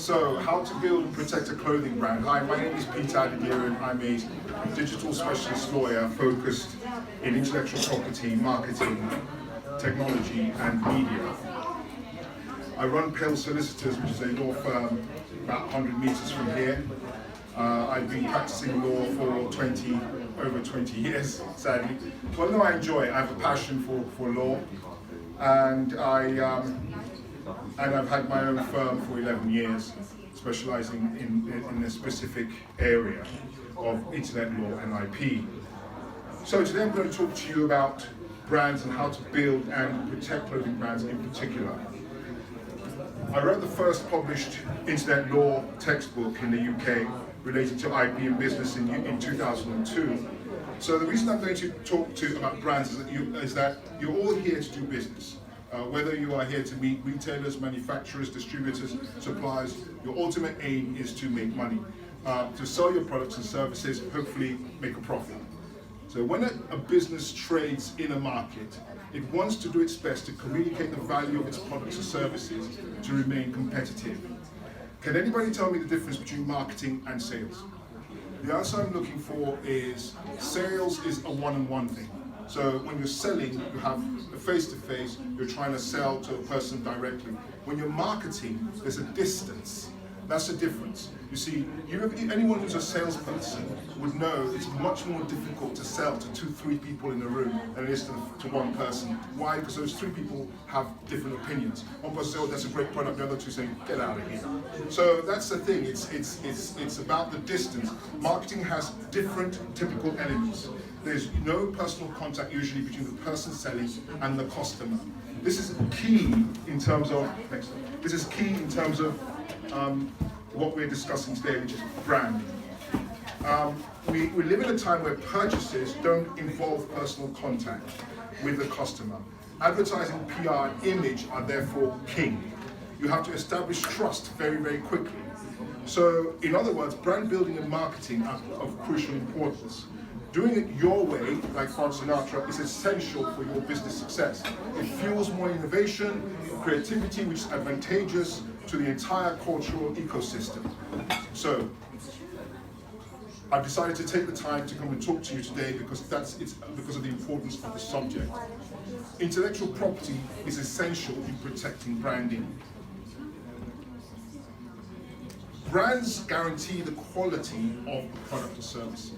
So, how to build and protect a clothing brand. Hi, my name is Adediran. I'm a digital specialist lawyer focused in intellectual property, marketing, technology, and media. I run Pail Solicitors, which is a law firm about 100 meters from here. I've been practicing law for over 20 years, sadly. Well, no, I enjoy it. I have a passion for law, and I've had my own firm for 11 years, specializing in a specific area of internet law and IP. So today I'm going to talk to you about brands and how to build and protect clothing brands in particular. I wrote the first published internet law textbook in the UK related to IP and business in 2002. So the reason I'm going to talk about brands is that you're all here to do business. Whether you are here to meet retailers, manufacturers, distributors, suppliers, your ultimate aim is to make money, to sell your products and services, hopefully make a profit. So when a business trades in a market, it wants to do its best to communicate the value of its products and services to remain competitive. Can anybody tell me the difference between marketing and sales? The answer I'm looking for is sales is a one-on-one thing. So when you're selling, you have a face-to-face, you're trying to sell to a person directly. When you're marketing, there's a distance. That's the difference. You see, anyone who's a salesperson would know it's much more difficult to sell to 2-3 people in a room than it is to one person. Why? Because those 3 people have different opinions. One person says, oh, that's a great product, the other 2 saying, get out of here. So that's the thing, it's about the distance. Marketing has different typical elements. There's no personal contact usually between the person selling and the customer. This is key in terms of, what we're discussing today, which is branding. We live in a time where purchases don't involve personal contact with the customer. Advertising, PR, and image are therefore king. You have to establish trust very, very quickly. So, in other words, brand building and marketing are of crucial importance. Doing it your way, like Frank Sinatra, is essential for your business success. It fuels more innovation, creativity, which is advantageous to the entire cultural ecosystem. So, I've decided to take the time to come and talk to you today because of the importance of the subject. Intellectual property is essential in protecting branding. Brands guarantee the quality of the product or service.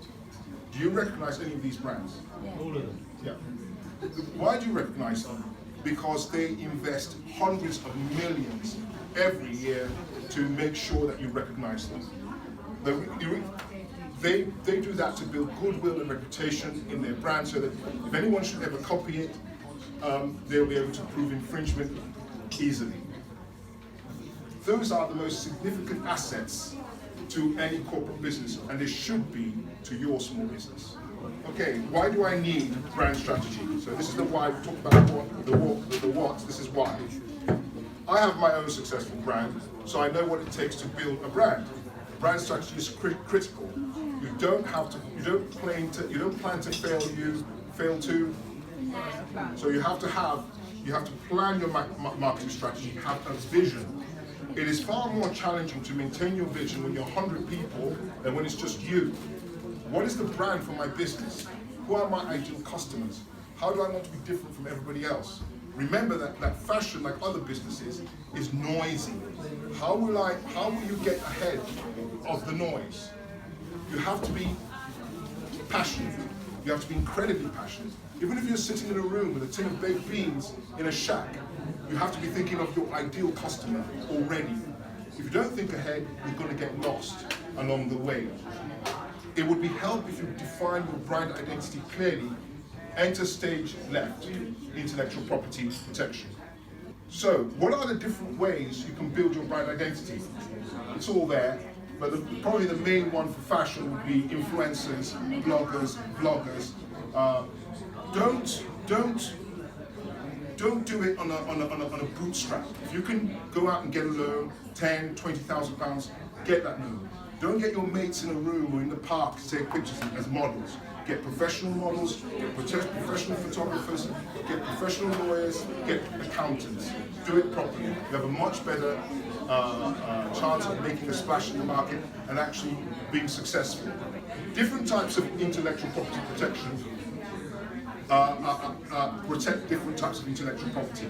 Do you recognize any of these brands? Yeah. All of them. Yeah. Why do you recognize them? Because they invest hundreds of millions every year to make sure that you recognize them. They do that to build goodwill and reputation in their brand so that if anyone should ever copy it, they'll be able to prove infringement easily. Those are the most significant assets to any corporate business, and they should be to your small business. Okay, why do I need brand strategy? So this is the why. We talked about the what, this is why. I have my own successful brand, so I know what it takes to build a brand. Brand strategy is critical. You don't plan to fail to. So you have to plan your marketing strategy, have a vision. It is far more challenging to maintain your vision when you're 100 people than when it's just you. What is the brand for my business? Who are my ideal customers? How do I want to be different from everybody else? Remember that fashion, like other businesses, is noisy. How will you get ahead of the noise? You have to be passionate. You have to be incredibly passionate. Even if you're sitting in a room with a tin of baked beans in a shack, you have to be thinking of your ideal customer already. If you don't think ahead, you're going to get lost along the way. It would be helpful if you define your brand identity clearly. Enter stage left, intellectual property protection. So, what are the different ways you can build your brand identity? It's all there, but probably the main one for fashion would be influencers, bloggers, vloggers. Don't do it on a bootstrap. If you can go out and get a loan, 10, 20,000 pounds, get that loan. Don't get your mates in a room or in the park to take pictures as models. get professional models, get professional photographers, get professional lawyers, get accountants. Do it properly. You have a much better chance of making a splash in the market and actually being successful. Different types of intellectual property protection protect different types of intellectual property.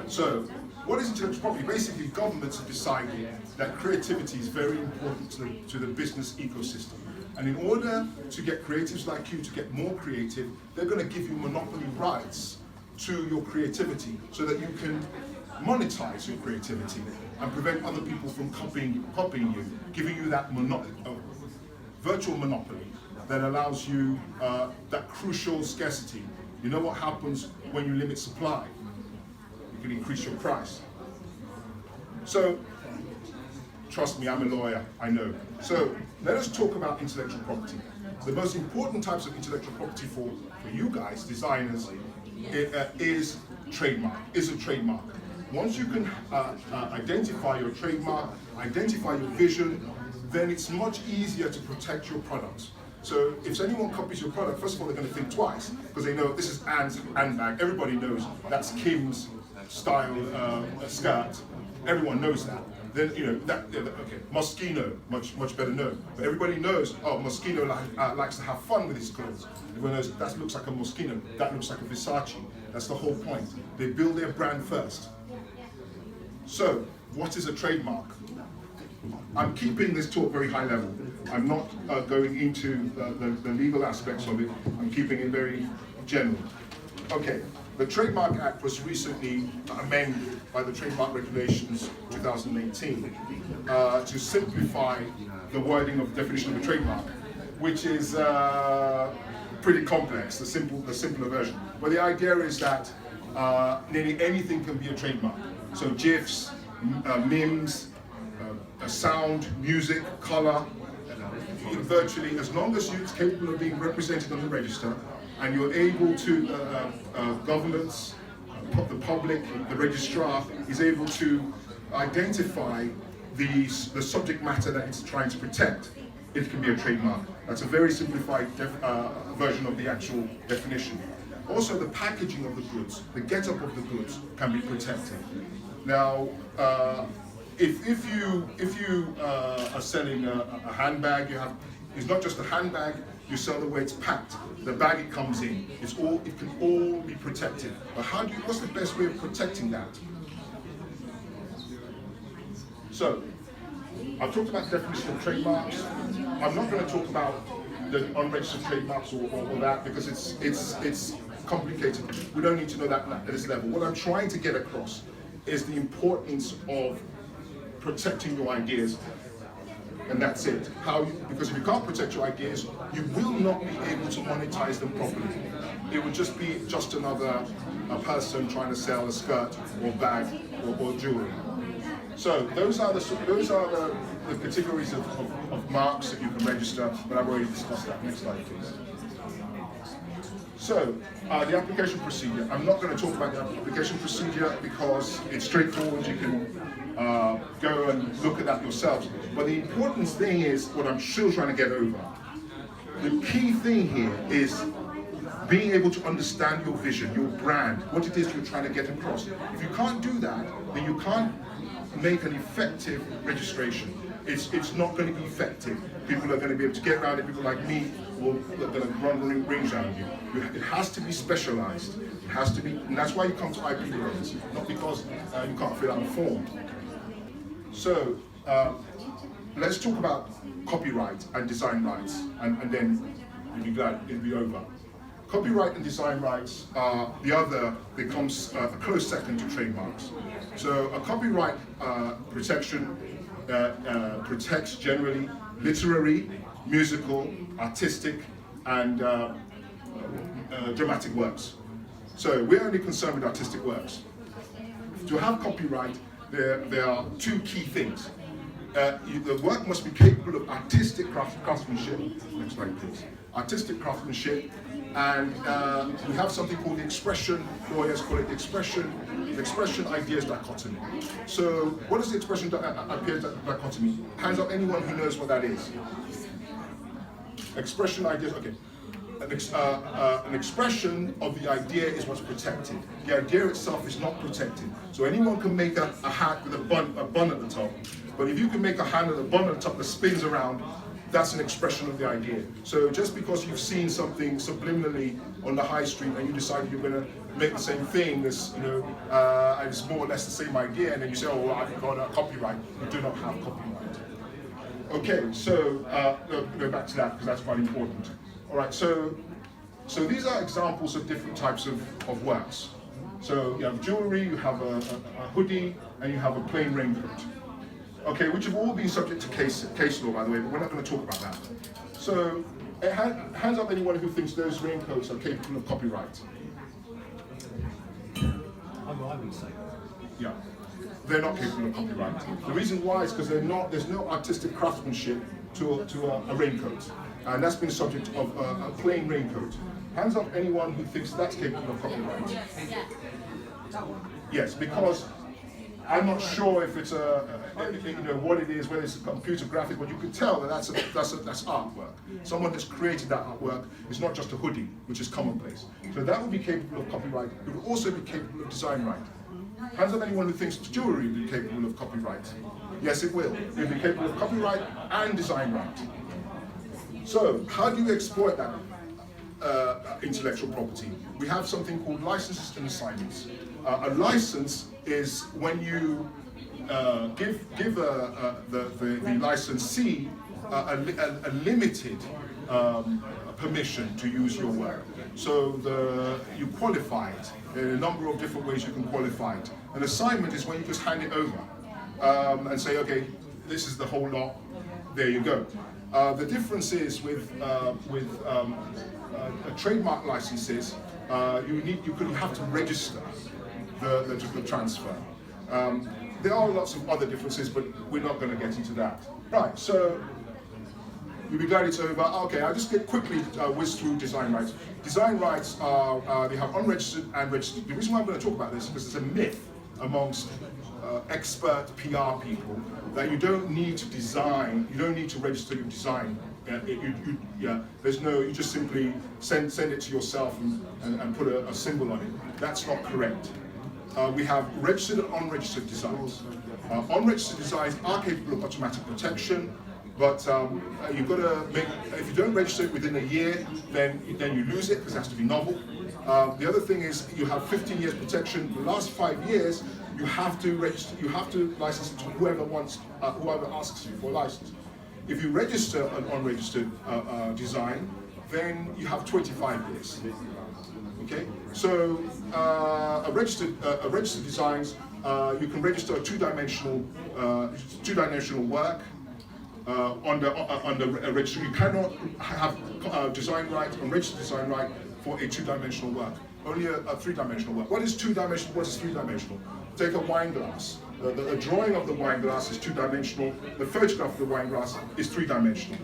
So, what is intellectual property? Basically, governments have decided that creativity is very important to the business ecosystem. And in order to get creatives like you to get more creative, they're going to give you monopoly rights to your creativity so that you can monetize your creativity and prevent other people from copying you, giving you that virtual monopoly that allows you that crucial scarcity. You know what happens when you limit supply? You can increase your price. So, trust me, I'm a lawyer, I know. So, let us talk about intellectual property. The most important types of intellectual property for you guys, designers, is a trademark. Once you can identify your trademark, identify your vision, then it's much easier to protect your products. So if anyone copies your product, first of all, they're going to think twice, because they know this is Anne's handbag. Everybody knows that's Kim's style skirt. Everyone knows that. Then, you know, okay, Moschino, much better known. But everybody knows, oh, Moschino likes to have fun with his clothes. Everyone knows that looks like a Moschino, that looks like a Versace. That's the whole point. They build their brand first. So, what is a trademark? I'm keeping this talk very high level. I'm not going into the legal aspects of it. I'm keeping it very general. Okay, the Trademark Act was recently amended by the Trademark Regulations 2018 to simplify the wording of definition of a trademark, which is pretty complex, the simpler version. But the idea is that nearly anything can be a trademark. So GIFs, memes, sound, music, color, virtually, as long as it's capable of being represented on the register, and you're able to, governments, the public, the registrar is able to identify the subject matter that it's trying to protect, it can be a trademark. That's a very simplified version of the actual definition. Also, the packaging of the goods, the get-up of the goods can be protected. Now, if you are selling a handbag, it's not just a handbag. You sell the way it's packed, the bag it comes in. It can all be protected. But what's the best way of protecting that? So, I've talked about the definition of trademarks. I'm not going to talk about the unregistered trademarks or that, because it's complicated. We don't need to know that at this level. What I'm trying to get across is the importance of protecting your ideas, and that's it. Because if you can't protect your ideas, you will not be able to monetize them properly. It would just be another person trying to sell a skirt or bag or jewelry. So those are the categories of marks that you can register, but I've already discussed that. Next slide, please. So, the application procedure. I'm not going to talk about the application procedure because it's straightforward. You can go and look at that yourselves. But the important thing is what I'm still trying to get over. The key thing here is being able to understand your vision, your brand, what it is you're trying to get across. If you can't do that, then you can't make an effective registration. It's not going to be effective. People are going to be able to get around it. People like me are going to run rings around you. It has to be specialized. It has to be, and that's why you come to IP lawyers, not because you can't fill out a form. So let's talk about copyright and design rights, and then you'll be glad it'll be over. Copyright and design rights becomes a close second to trademarks. So a copyright protection protects generally literary, musical, artistic, and dramatic works. So we're only concerned with artistic works. To have copyright, there are two key things. The work must be capable of artistic craftsmanship. Next slide, please. Artistic craftsmanship, and we have something called the expression. Lawyers call it the expression ideas dichotomy. So, what is the expression ideas dichotomy? Hands up, anyone who knows what that is. Expression ideas. Okay. an expression of the idea is what's protected. The idea itself is not protected. So anyone can make a hat with a bun at the top, but if you can make a hat with a bun at the top that spins around, that's an expression of the idea. So just because you've seen something subliminally on the high street and you decided you're going to make the same thing, as and it's more or less the same idea, and then you say, oh, well, I've got a copyright. You do not have copyright. Okay, so go back to that because that's quite important. All right, so these are examples of different types of works. So you have jewelry, you have a hoodie, and you have a plain raincoat. Okay, which have all been subject to case law, by the way, but we're not going to talk about that. So, hands up anyone who thinks those raincoats are capable of copyright. I would say. Yeah, they're not capable of copyright. The reason why is because there's no artistic craftsmanship to a raincoat, and that's been subject of a plain raincoat. Hands up anyone who thinks that's capable of copyright. Yes, because I'm not sure if it's what it is, whether it's a computer graphic, but you can tell that that's artwork. Someone that's created that artwork. It's not just a hoodie, which is commonplace. So that would be capable of copyright. It would also be capable of design right. Hands up anyone who thinks jewelry would be capable of copyright. Yes, it will. It will be capable of copyright and design right. So how do you exploit that intellectual property? We have something called licenses and assignments. A license is when you give the licensee a limited permission to use your work. So you qualify it. There are a number of different ways you can qualify it. An assignment is when you just hand it over and say, okay, this is the whole lot. There you go. The difference is with trademark licenses, you have to register the transfer. There are lots of other differences, but we're not going to get into that. Right, so you'll be glad it's over. Okay, I'll just quickly whiz through design rights. Design rights are, they have unregistered and registered. The reason why I'm going to talk about this is because it's a myth amongst expert PR people that you don't need to design, you don't need to register your design. You just simply send it to yourself and put a symbol on it. That's not correct. We have registered and unregistered designs. Unregistered designs are capable of automatic protection, but you've got to make, if you don't register it within a year, then you lose it because it has to be novel. The other thing is you have 15 years protection. The last 5 years, you have to register, you have to license it to whoever asks you for a license. If you register an unregistered design, then you have 25 years. Okay, so registered designs, you can register a two-dimensional work under a register. You cannot have design right, unregistered design right for a two-dimensional work. Only a three-dimensional work. What is two-dimensional? What is three-dimensional? Take a wine glass. The drawing of the wine glass is two-dimensional. The photograph of the wine glass is three-dimensional.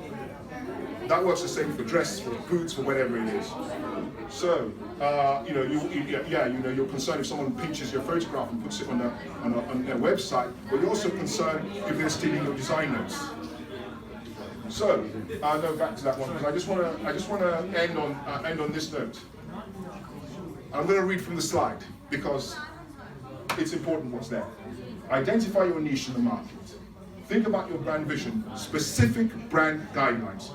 That works the same for dress, for boots, for whatever it is. So, you're concerned if someone pinches your photograph and puts it on their website, but you're also concerned if they're stealing your design notes. So, I'll go back to that one because I just want to end on this note. I'm going to read from the slide because it's important what's there. Identify your niche in the market. Think about your brand vision, specific brand guidelines.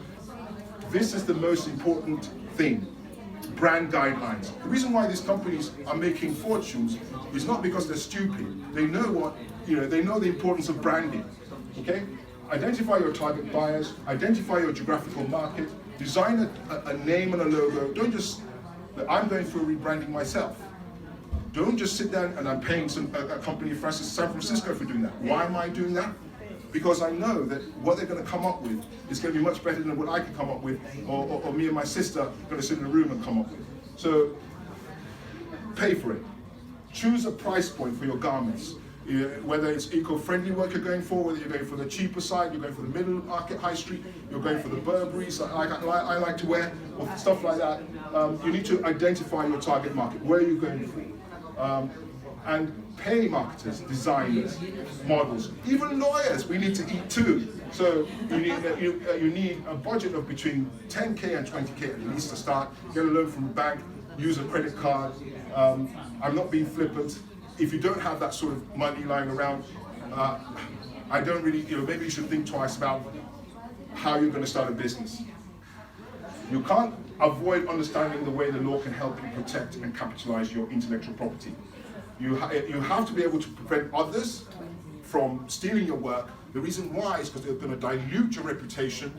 This is the most important thing, brand guidelines. The reason why these companies are making fortunes is not because they're stupid. They know they know the importance of branding, okay? Identify your target buyers, identify your geographical market, design a name and a logo. Don't just, I'm going through rebranding myself. Don't just sit down and I'm paying a company in San Francisco for doing that. Why am I doing that? Because I know that what they're going to come up with is going to be much better than what I can come up with, or me and my sister are going to sit in a room and come up with. So, pay for it. Choose a price point for your garments. Whether it's eco-friendly work you're going for, whether you're going for the cheaper side, you're going for the middle market, high street, you're going for the Burberrys I like to wear, or stuff like that. You need to identify your target market. Where are you going for? And pay marketers, designers, models, even lawyers, we need to eat too. So you need a budget of between 10K and 20K at least to start. Get a loan from a bank, use a credit card. I'm not being flippant. If you don't have that sort of money lying around, I don't really, maybe you should think twice about how you're going to start a business. You can't avoid understanding the way the law can help you protect and capitalize your intellectual property. You have to be able to prevent others from stealing your work. The reason why is because they're going to dilute your reputation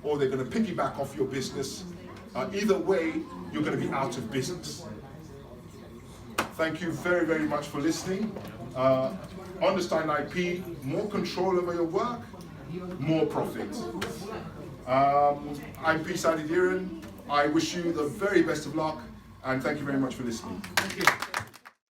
or they're going to piggyback off your business. Either way, you're going to be out of business. Thank you very, very much for listening. Understand IP, more control over your work, more profit. I'm Adediran. I wish you the very best of luck and thank you very much for listening. Thank you.